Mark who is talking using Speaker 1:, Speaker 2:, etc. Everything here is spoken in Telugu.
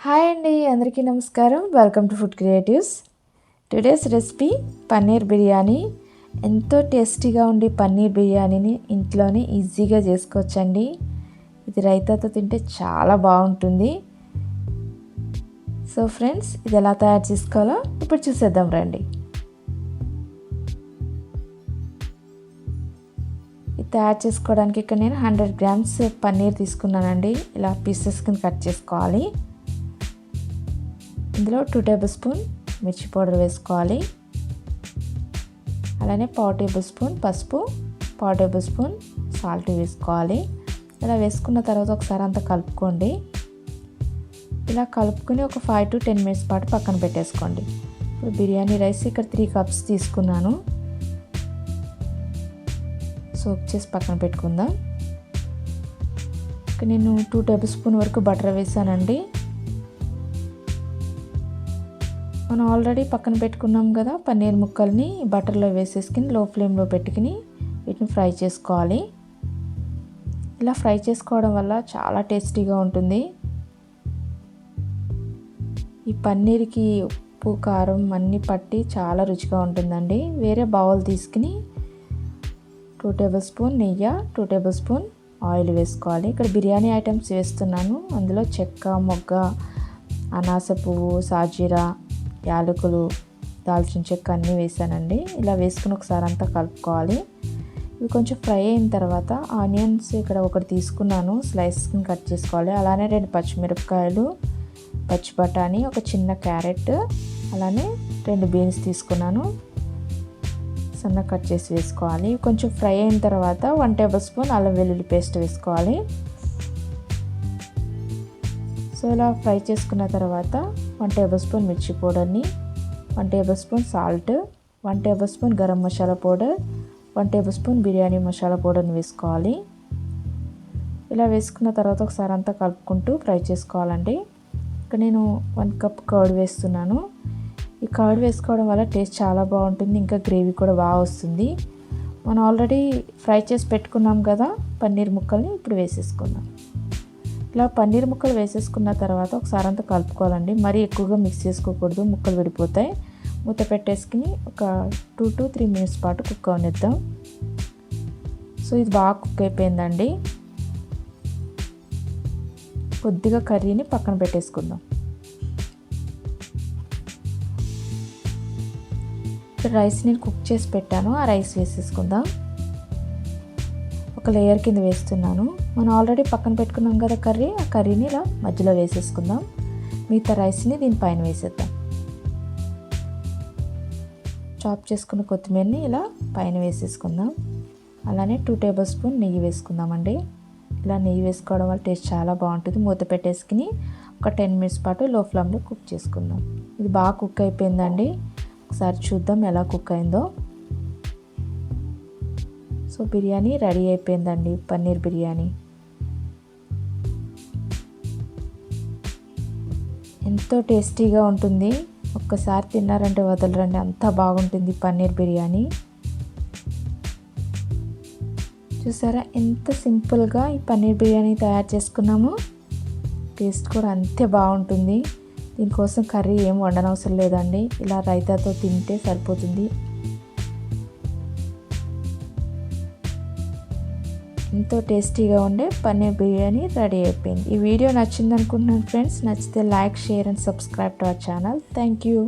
Speaker 1: హాయ్ అండి, అందరికీ నమస్కారం. Welcome to food creatives. Today's recipe paneer biryani. ఎంతో టేస్టీగా ఉండే పన్నీర్ బిర్యానీని ఇంట్లోనే ఈజీగా చేసుకోవచ్చండి. ఇది రైతాతో తింటే చాలా బాగుంటుంది. సో ఫ్రెండ్స్, ఇది ఎలా తయారు చేసుకోవాలో ఇప్పుడు చూసేద్దాం రండి. ఇది తయారు చేసుకోవడానికి ఇక్కడ నేను 100 గ్రామ్స్ పన్నీర్ తీసుకున్నానండి. ఇలా పీసెస్ కింద కట్ చేసుకోవాలి. ఇందులో 2 టేబుల్ స్పూన్ మిర్చి పౌడర్ వేసుకోవాలి. అలానే 1/4 టేబుల్ స్పూన్ పసుపు, 1/4 టేబుల్ స్పూన్ సాల్ట్ వేసుకోవాలి. ఇలా వేసుకున్న తర్వాత ఒకసారి అంతా కలుపుకోండి. ఇలా కలుపుకొని ఒక 5 to 10 minutes పాటు పక్కన పెట్టేసుకోండి. ఇప్పుడు బిర్యానీ రైస్ ఇక్కడ 3 కప్స్ తీసుకున్నాను. సోక్ చేసి పక్కన పెట్టుకుందాం. ఇక్కడ నేను 2 టేబుల్ స్పూన్ వరకు బటర్ వేసానండి. మనం ఆల్రెడీ పక్కన పెట్టుకున్నాం కదా పన్నీర్ ముక్కల్ని బటర్లో వేసేసుకుని లో ఫ్లేమ్లో పెట్టుకుని వీటిని ఫ్రై చేసుకోవాలి. ఇలా ఫ్రై చేసుకోవడం వల్ల చాలా టేస్టీగా ఉంటుంది. ఈ పన్నీర్కి ఉప్పు కారం అన్నీ పట్టి చాలా రుచిగా ఉంటుందండి. వేరే బౌల్ తీసుకుని 2 టేబుల్ స్పూన్ నెయ్యి, 2 టేబుల్ స్పూన్ ఆయిల్ వేసుకోవాలి. ఇక్కడ బిర్యానీ ఐటమ్స్ వేస్తున్నాను. అందులో చెక్క, మొగ్గ, అనాస పువ్వు, సాజీరా, యాలకులు, దాల్చిన చెక్క అన్నీ వేసానండి. ఇలా వేసుకుని ఒకసారి అంతా కలుపుకోవాలి. ఇవి కొంచెం ఫ్రై అయిన తర్వాత ఆనియన్స్ ఇక్కడ ఒకటి తీసుకున్నాను, స్లైస్ని కట్ చేసుకోవాలి. అలానే 2 పచ్చిమిరపకాయలు, పచ్చి బఠానీ, ఒక చిన్న క్యారెట్, అలానే 2 బీన్స్ తీసుకున్నాను, సన్న కట్ చేసి వేసుకోవాలి. కొంచెం ఫ్రై అయిన తర్వాత 1 టేబుల్ స్పూన్ అల్లం వెల్లుల్లి పేస్ట్ వేసుకోవాలి. సో ఇలా ఫ్రై చేసుకున్న తర్వాత 1 టేబుల్ స్పూన్ మిర్చి పౌడర్ని, 1 table spoon salt, 1 table spoon garam masala powder, 1 table spoon biryani masala పౌడర్ని వేసుకోవాలి. ఇలా వేసుకున్న తర్వాత ఒకసారి అంతా కలుపుకుంటూ ఫ్రై చేసుకోవాలండి. ఇక్కడ నేను 1 కప్ కర్డ్ వేస్తున్నాను. ఈ కర్డ్ వేసుకోవడం వల్ల టేస్ట్ చాలా బాగుంటుంది, ఇంకా గ్రేవీ కూడా బాగా వస్తుంది. మనం ఆల్రెడీ ఫ్రై చేసి పెట్టుకున్నాం కదా పన్నీర్ ముక్కల్ని ఇప్పుడు వేసేసుకుందాం. ఇలా పన్నీర్ ముక్కలు వేసేసుకున్న తర్వాత ఒకసారి అంతా కలుపుకోవాలండి. మరీ ఎక్కువగా మిక్స్ చేసుకోకూడదు, ముక్కలు విడిపోతాయి. మూత పెట్టేసుకుని ఒక 2 to 3 minutes పాటు కుక్ అవనిద్దాం. సో ఇది బాగా కుక్ అయిపోయిందండి. కొద్దిగా కర్రీని పక్కన పెట్టేసుకుందాం. రైస్ నేను కుక్ చేసి పెట్టాను, ఆ రైస్ వేసేసుకుందాం. ఒక లేయర్ కింద వేస్తున్నాను. మనం ఆల్రెడీ పక్కన పెట్టుకున్నాం కదా కర్రీ, ఆ కర్రీని ఇలా మధ్యలో వేసేసుకుందాం. మిగతా రైస్ని దీనిపైన వేసేద్దాం. చాప్ చేసుకున్న కొత్తిమీరని ఇలా పైన వేసేసుకుందాం. అలానే 2 టేబుల్ స్పూన్ నెయ్యి వేసుకుందామండి. ఇలా నెయ్యి వేసుకోవడం వల్ల టేస్ట్ చాలా బాగుంటుంది. మూత పెట్టేసుకుని ఒక 10 minutes పాటు లో ఫ్లేమ్లో కుక్ చేసుకుందాం. ఇది బాగా కుక్ అయిపోయిందండి. ఒకసారి చూద్దాం ఎలా కుక్ అయిందో. సో బిర్యానీ రెడీ అయిపోయిందండి, పన్నీర్ బిర్యానీ. ఎంతో టేస్టీగా ఉంటుంది. ఒక్కసారి తిన్నారంటే వదలరండి, అంత బాగుంటుంది పన్నీర్ బిర్యానీ. చూసారా ఎంత సింపుల్గా ఈ పన్నీర్ బిర్యానీ తయారు చేసుకున్నాము. టేస్ట్ కూడా అంతే బాగుంటుంది. దీనికోసం కర్రీ ఏం వండనవసరం లేదండి, ఇలా రైతాతో తింటే సరిపోతుంది. ఎంతో టేస్టీగా ఉండే పన్నీర్ బిర్యానీ రెడీ అయిపోయింది. ఈ వీడియో నచ్చింది అనుకుంటున్నాను ఫ్రెండ్స్. నచ్చితే like, share and subscribe to our channel. Thank you.